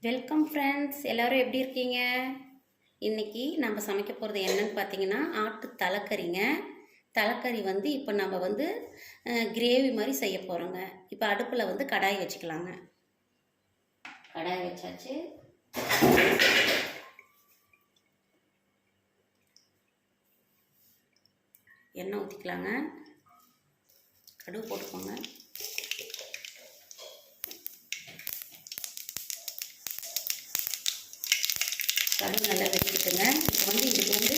Welcome friends, எல்லோரும் எப்படி இருக்கீங்க? இன்றைக்கி நம்ம சமைக்க போகிறது என்னன்னு பார்த்தீங்கன்னா, ஆட்டு தலைக்கறிங்க. தலைக்கறி இப்போ நம்ம கிரேவி மாதிரி செய்ய போகிறோங்க. இப்போ அடுப்பில் கடாய் வச்சுக்கலாங்க. கடாய் வச்சாச்சு. எண்ணெய் ஊற்றிக்கலாங்க. கடுகு போட்டுக்கோங்க. கடுகு நல்லா வெட்டிக்கிட்டுங்க. இப்போ இதுக்கு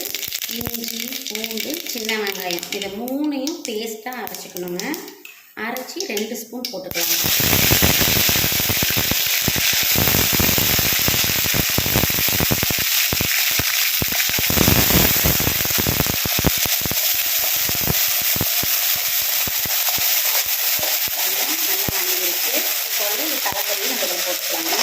இஞ்சி, பூண்டு, சின்ன வெங்காயம் இதை மூணையும் பேஸ்ட்டாக அரைச்சிக்கணுங்க. அரைச்சி 2 ஸ்பூன் போட்டுக்கலாங்க. நல்லா வணங்கிருக்கு. இப்போ இந்த தலைக்கறியை நம்ம போட்டுக்கலாங்க.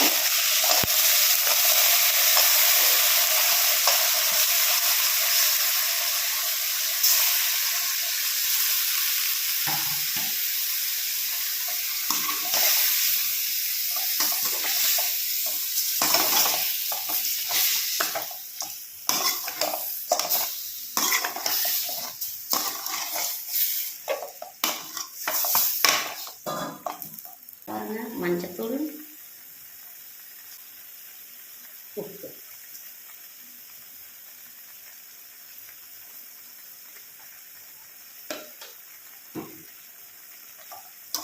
மஞ்சத்தூள், உப்பு,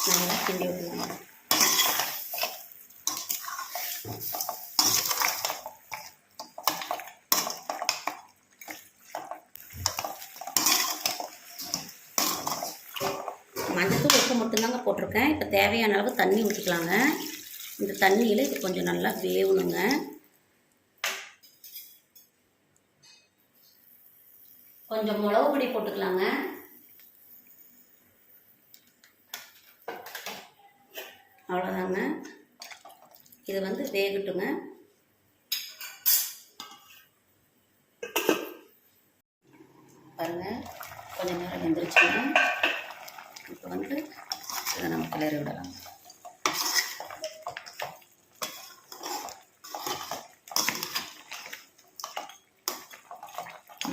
நல்லா கிண்டி விட்டுருங்க. மஞ்சத்தூள் உப்பு மட்டும்தாங்க போட்டிருக்கேன். இப்போ தேவையான அளவு தண்ணி ஊற்றிக்கலாங்க. இந்த தண்ணியில் இது கொஞ்சம் நல்லா வேகணுங்க. கொஞ்சம் மிளகு பொடி போட்டுக்கலாங்க. அவ்வளோதாங்க. இது வேகட்டுங்க. பாருங்கள், கொஞ்சம் நேரம் வெந்துருச்சுங்க. இப்போ இதை நம்ம கிளறி விடலாம்.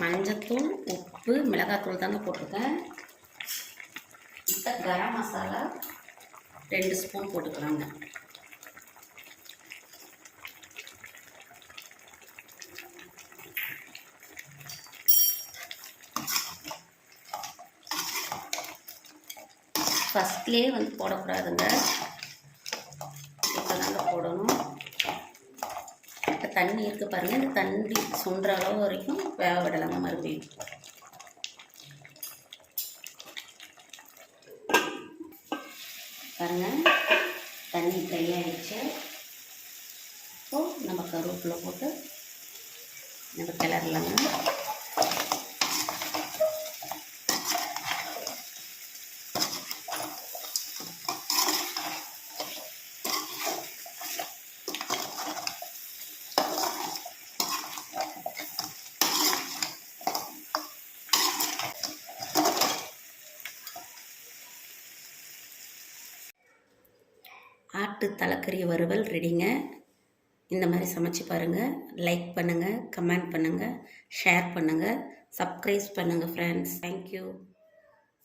மஞ்சத்தூள், உப்பு, மிளகாத்தூள் தாங்க போட்டிருக்கேன். இப்போ கரம் மசாலா 2 ஸ்பூன் போட்டுக்கலாங்க. ஃபஸ்ட்லேயே போடக்கூடாதுங்க. இப்போ தாங்க போடணும். இப்போ தண்ணி இருக்குது பாருங்கள். இந்த தண்ணி சுண்டுற அளவு வரைக்கும் வேக விடலாங்க. மறுபடியும் பாருங்கள், தண்ணி ட்ரையாகிடுச்சு. இப்போது நம்ம கருவேப்பிலை போட்டு நம்ம கிளறலாங்க. ஆட்டு தலைக்கறி வறுவல் ரெடிங்க. இந்த மாதிரி சமைச்சு பாருங்கள். லைக் பண்ணுங்கள், கமெண்ட் பண்ணுங்கள், ஷேர் பண்ணுங்கள், சப்ஸ்கிரைப் பண்ணுங்கள் ஃப்ரெண்ட்ஸ். தேங்க்யூ.